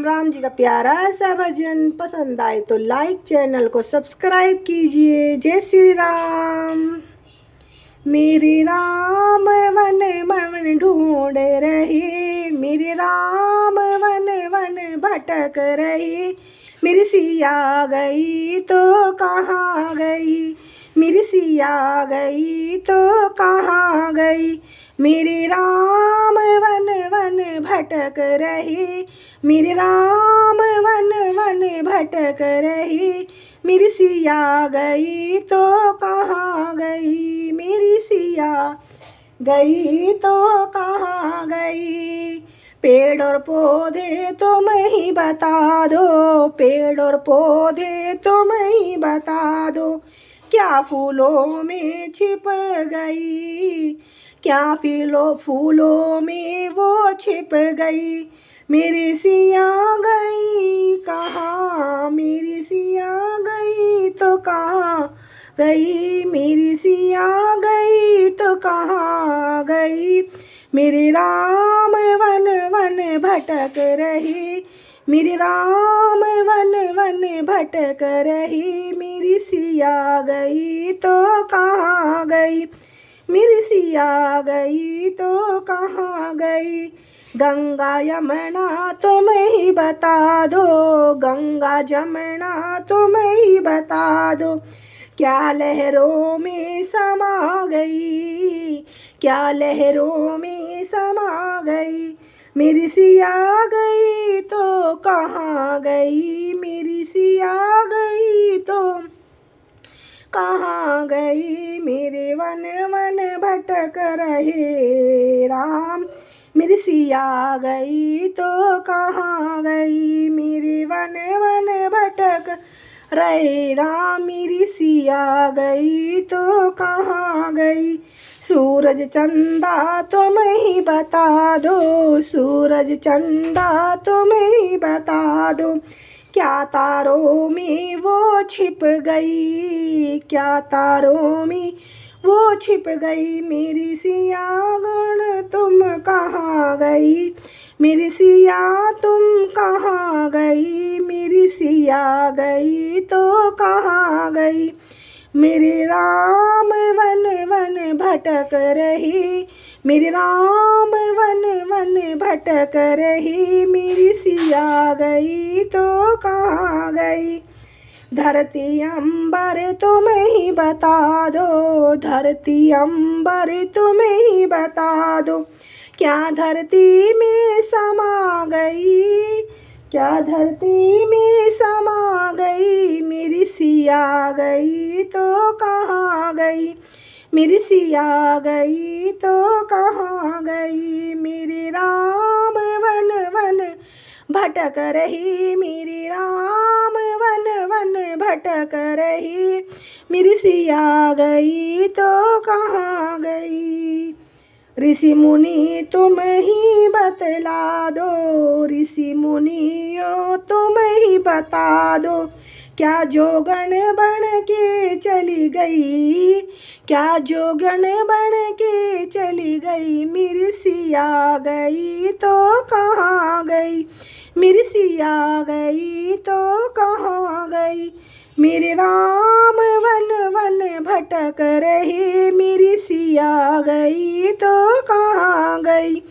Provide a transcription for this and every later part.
राम जी का प्यारा सा भजन पसंद आए तो लाइक, चैनल को सब्सक्राइब कीजिए। जय श्री राम। मेरे राम वन मन ढूंढ रही, मेरे राम वन वन भटक रही। मेरी सिया गई तो कहाँ गई, मेरी सिया गई तो कहाँ गई। मेरे राम वन वन भटक रही, मेरे राम वन वन भटक रही। मेरी सिया गई तो कहाँ गई, मेरी सिया गई तो कहाँ गई। पेड़ और पौधे तुम ही बता दो, पेड़ और पौधे तुम ही बता दो। क्या फूलों में छिप गई, क्या फूलों में वो छिप गई। मेरी सिया गई कहाँ, मेरी सिया गई तो कहाँ गई, मेरी सिया गई तो कहाँ गई। मेरे राम वन वन भटक रही, मेरे राम वन वन भटक रही। मेरी सिया गई तो कहाँ गई, मेरी सिया गई तो कहाँ गई। गंगा यमुना तुम ही बता दो, गंगा जमुना तुम ही बता दो। क्या लहरों में समा गई, क्या लहरों में समा गई। मेरी सिया गई तो कहाँ गई, मेरी सिया गई तो कहाँ गई। मेरे वन वन भटक रहे राम, मेरी सिया गई तो कहाँ गई। मेरे वन वन भटक रहे राम, मेरी सिया गई तो कहाँ गई। सूरज चंदा तुम ही बता दो, सूरज चंदा तुम ही बता दो। क्या तारों में वो छिप गई, क्या तारों में वो छिप गई। मेरी सिया गुण तुम कहाँ गई, मेरी सिया तुम कहाँ गई। मेरी सिया गई तो कहाँ गई। मेरे राम वन वन भटक रही, मेरे राम वन वन भटक रही। मेरी सिया गई तो कहाँ गई। धरती अंबर तुम ही बता दो, धरती अंबर तुम ही बता दो। क्या धरती में समा गई, क्या धरती में समा गई। मेरी सिया गई तो कहाँ गई, मेरी सिया गई तो कहाँ गई। मेरे राम वन वन भटक रही, मेरी राम वन वन भटक रही। मेरी सिया गई तो कहाँ गई। ऋषि मुनि तुम ही बतला दो, ऋषि मुनियों तुम ही बता दो। क्या जोगण बन के चली गई, क्या जोगण बन के चली गई। मेरी सिया गई तो कहाँ गई, मेरी सिया गई तो कहाँ गई। मेरे राम वन वन भटक रहे, मेरी सिया गई तो कहाँ गई।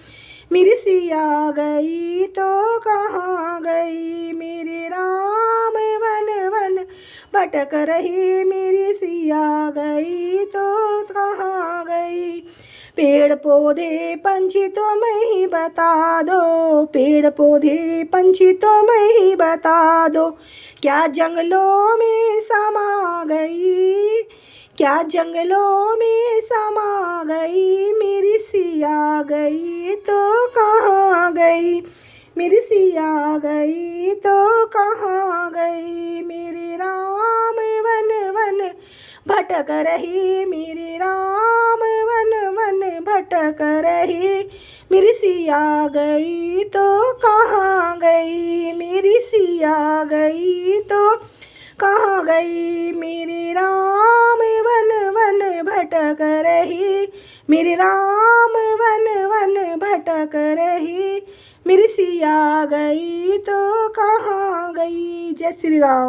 मेरी सिया गई तो कहाँ गई। मेरे राम वन वन भटक रही, मेरी सिया गई तो कहाँ गई। पेड़ पौधे पंछी तुम ही बता दो, पेड़ पौधे पंछी तुम ही बता दो। क्या जंगलों में समा गई, क्या जंगलों में समा गई। मेरी सिया गई तो कहाँ गई, मेरी सिया गई तो कहाँ गई। मेरे राम वन वन भटक रही, मेरे राम वन वन भटक रही। मेरी सिया गई तो कहाँ गई, मेरी सिया गई तो कहाँ गई। मेरे राम वन वन भटक रही, मेरे राम वन वन भटक रही। मेरी सिया गई तो कहाँ गई। जय श्री राम।